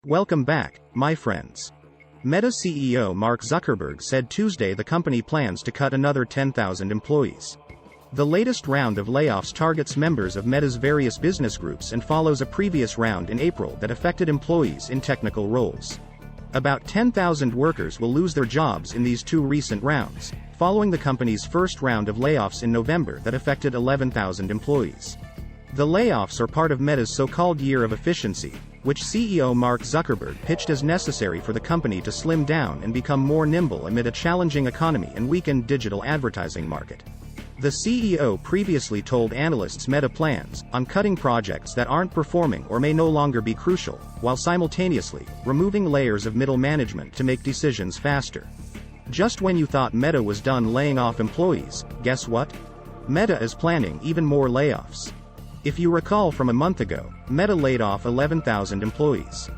Welcome back, my friends. Meta CEO Mark Zuckerberg said Tuesday the company plans to cut another 10,000 employees. The latest round of layoffs targets members of Meta's various business groups and follows a previous round in April that affected employees in technical roles. About 10,000 workers will lose their jobs in these two recent rounds, following the company's first round of layoffs in November that affected 11,000 employees. The layoffs are part of Meta's so-called year of efficiency, which CEO Mark Zuckerberg pitched as necessary for the company to slim down and become more nimble amid a challenging economy and weakened digital advertising market. The CEO previously told analysts Meta plans on cutting projects that aren't performing or may no longer be crucial, while simultaneously removing layers of middle management to make decisions faster. Just when you thought Meta was done laying off employees, guess what? Meta is planning even more layoffs. If you recall from a month ago, Meta laid off 11,000 employees.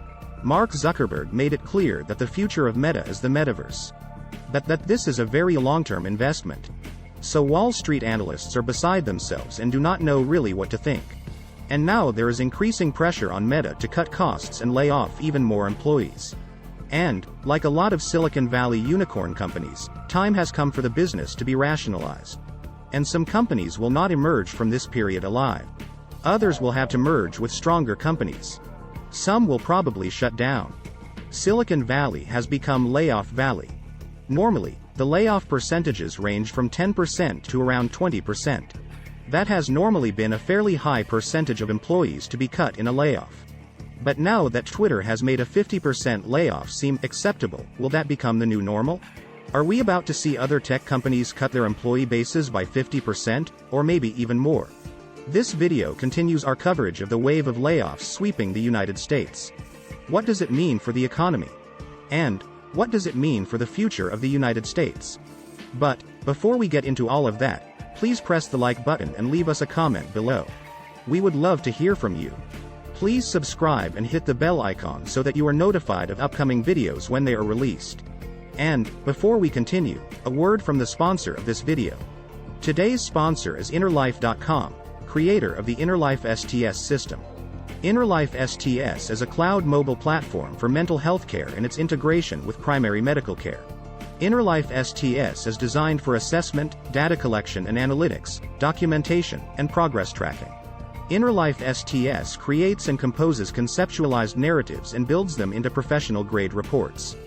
Mark Zuckerberg made it clear that the future of Meta is the metaverse. That this is a very long-term investment. So Wall Street analysts are beside themselves and do not know really what to think. And now there is increasing pressure on Meta to cut costs and lay off even more employees. And, like a lot of Silicon Valley unicorn companies, time has come for the business to be rationalized. And some companies will not emerge from this period alive. Others will have to merge with stronger companies. Some will probably shut down. Silicon Valley has become Layoff Valley. Normally, the layoff percentages range from 10% to around 20%. That has normally been a fairly high percentage of employees to be cut in a layoff. But now that Twitter has made a 50% layoff seem acceptable, will that become the new normal? Are we about to see other tech companies cut their employee bases by 50%, or maybe even more? This video continues our coverage of the wave of layoffs sweeping the United States. What does it mean for the economy? And, what does it mean for the future of the United States? But, before we get into all of that, please press the like button and leave us a comment below. We would love to hear from you. Please subscribe and hit the bell icon so that you are notified of upcoming videos when they are released. And, before we continue, a word from the sponsor of this video. Today's sponsor is InnerLife.com, creator of the InnerLife STS system. InnerLife STS is a cloud mobile platform for mental health care and its integration with primary medical care. InnerLife STS is designed for assessment, data collection and analytics, documentation, and progress tracking. InnerLife STS creates and composes conceptualized narratives and builds them into professional-grade reports.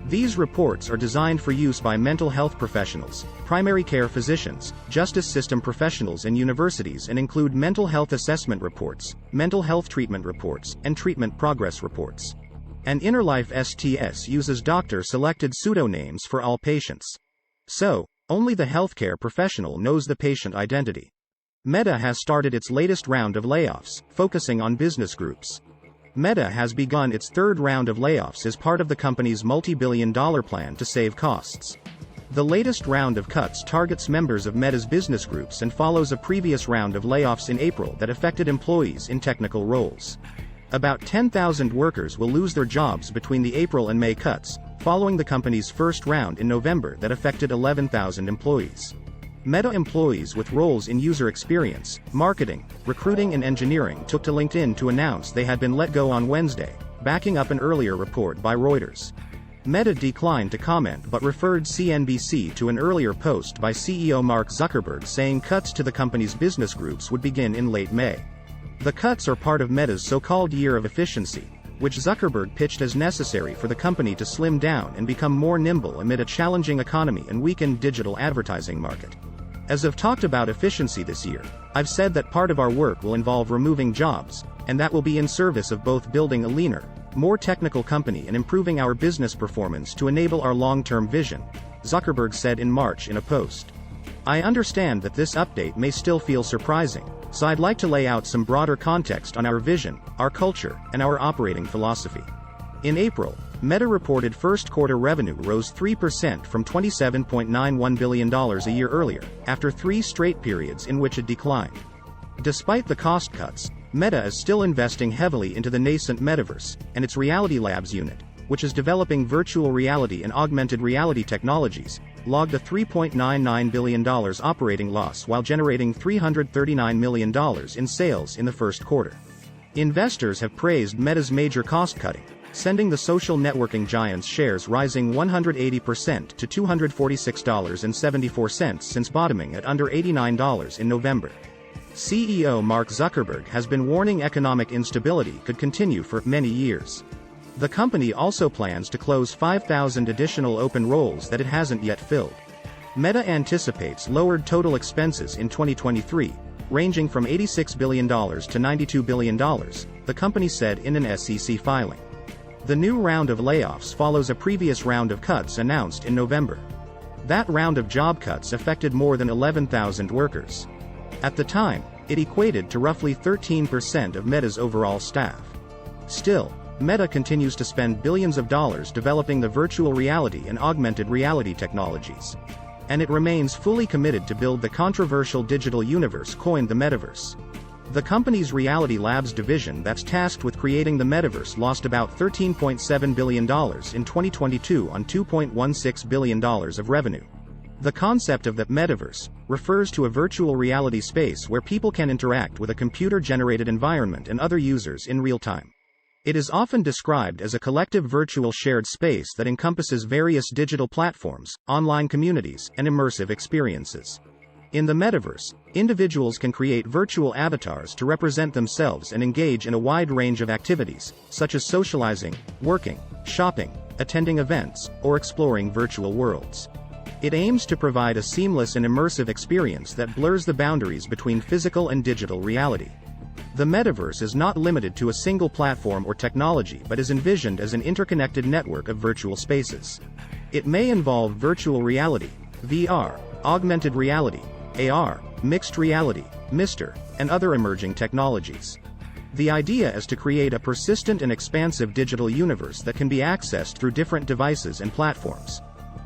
These reports are designed for use by mental health professionals, primary care physicians, justice system professionals and universities and include mental health assessment reports, mental health treatment reports, and treatment progress reports. And InnerLife STS uses doctor-selected pseudonames for all patients. So, only the healthcare professional knows the patient identity. Meta has started its latest round of layoffs, focusing on business groups. Meta has begun its third round of layoffs as part of the company's multi-billion-dollar plan to save costs. The latest round of cuts targets members of Meta's business groups and follows a previous round of layoffs in April that affected employees in technical roles. About 10,000 workers will lose their jobs between the April and May cuts, following the company's first round in November that affected 11,000 employees. Meta employees with roles in user experience, marketing, recruiting and engineering took to LinkedIn to announce they had been let go on Wednesday, backing up an earlier report by Reuters. Meta declined to comment but referred CNBC to an earlier post by CEO Mark Zuckerberg saying cuts to the company's business groups would begin in late May. The cuts are part of Meta's so-called year of efficiency, which Zuckerberg pitched as necessary for the company to slim down and become more nimble amid a challenging economy and weakened digital advertising market. As I've talked about efficiency this year, I've said that part of our work will involve removing jobs, and that will be in service of both building a leaner, more technical company and improving our business performance to enable our long-term vision, Zuckerberg said in March in a post. I understand that this update may still feel surprising, so I'd like to lay out some broader context on our vision, our culture, and our operating philosophy. In April, Meta reported first-quarter revenue rose 3% from $27.91 billion a year earlier, after 3 straight periods in which it declined. Despite the cost cuts, Meta is still investing heavily into the nascent metaverse, and its Reality Labs unit, which is developing virtual reality and augmented reality technologies, logged a $3.99 billion operating loss while generating $339 million in sales in the first quarter. Investors have praised Meta's major cost-cutting, sending the social networking giant's shares rising 180% to $246.74 since bottoming at under $89 in November. CEO Mark Zuckerberg has been warning economic instability could continue for many years. The company also plans to close 5,000 additional open roles that it hasn't yet filled. Meta anticipates lowered total expenses in 2023, ranging from $86 billion to $92 billion, the company said in an SEC filing. The new round of layoffs follows a previous round of cuts announced in November. That round of job cuts affected more than 11,000 workers. At the time, it equated to roughly 13% of Meta's overall staff. Still, Meta continues to spend billions of dollars developing the virtual reality and augmented reality technologies. And it remains fully committed to build the controversial digital universe coined the metaverse. The company's Reality Labs division that's tasked with creating the metaverse lost about $13.7 billion in 2022 on $2.16 billion of revenue. The concept of the metaverse refers to a virtual reality space where people can interact with a computer-generated environment and other users in real time. It is often described as a collective virtual shared space that encompasses various digital platforms, online communities, and immersive experiences. In the metaverse, individuals can create virtual avatars to represent themselves and engage in a wide range of activities, such as socializing, working, shopping, attending events, or exploring virtual worlds. It aims to provide a seamless and immersive experience that blurs the boundaries between physical and digital reality. The metaverse is not limited to a single platform or technology but is envisioned as an interconnected network of virtual spaces. It may involve virtual reality, VR, augmented reality, AR, mixed reality, MR, and other emerging technologies. The idea is to create a persistent and expansive digital universe that can be accessed through different devices and platforms.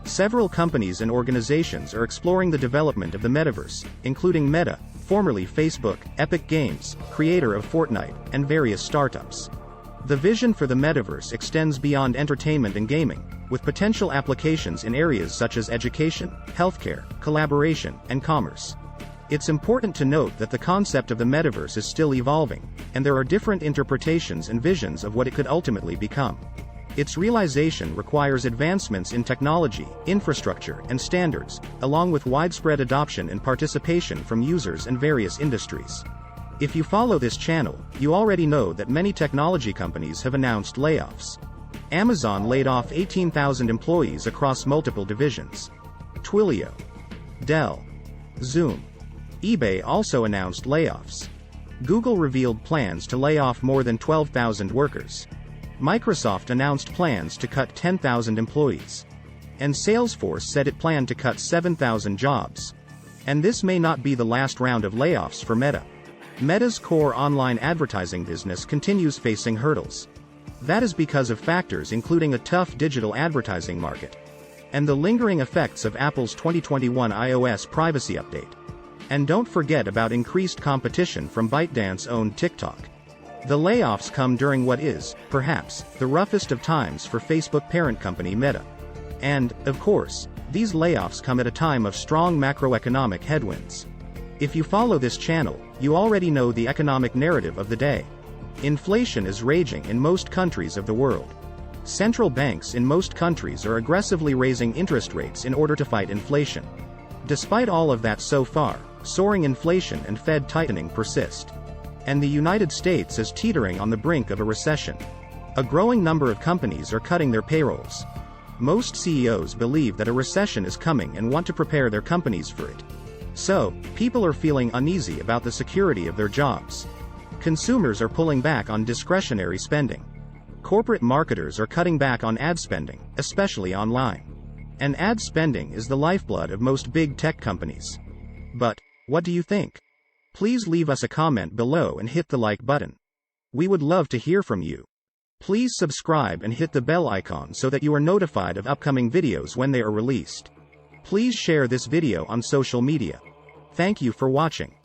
Several companies and organizations are exploring the development of the metaverse, including Meta, formerly Facebook, Epic Games, creator of Fortnite, and various startups. The vision for the metaverse extends beyond entertainment and gaming, with potential applications in areas such as education, healthcare, collaboration, and commerce. It's important to note that the concept of the metaverse is still evolving, and there are different interpretations and visions of what it could ultimately become. Its realization requires advancements in technology, infrastructure, and standards, along with widespread adoption and participation from users and various industries. If you follow this channel, you already know that many technology companies have announced layoffs. Amazon laid off 18,000 employees across multiple divisions. Twilio, Dell, Zoom, eBay also announced layoffs. Google revealed plans to lay off more than 12,000 workers. Microsoft announced plans to cut 10,000 employees. And Salesforce said it planned to cut 7,000 jobs. And this may not be the last round of layoffs for Meta. Meta's core online advertising business continues facing hurdles. That is because of factors including a tough digital advertising market and the lingering effects of Apple's 2021 iOS privacy update. And don't forget about increased competition from ByteDance-owned TikTok. The layoffs come during what is, perhaps, the roughest of times for Facebook parent company Meta. And, of course, these layoffs come at a time of strong macroeconomic headwinds. If you follow this channel, you already know the economic narrative of the day. Inflation is raging in most countries of the world. Central banks in most countries are aggressively raising interest rates in order to fight inflation. Despite all of that so far, soaring inflation and Fed tightening persist. And the United States is teetering on the brink of a recession. A growing number of companies are cutting their payrolls. Most CEOs believe that a recession is coming and want to prepare their companies for it. So, people are feeling uneasy about the security of their jobs. Consumers are pulling back on discretionary spending. Corporate marketers are cutting back on ad spending, especially online. And ad spending is the lifeblood of most big tech companies. But, what do you think? Please leave us a comment below and hit the like button. We would love to hear from you. Please subscribe and hit the bell icon so that you are notified of upcoming videos when they are released. Please share this video on social media. Thank you for watching.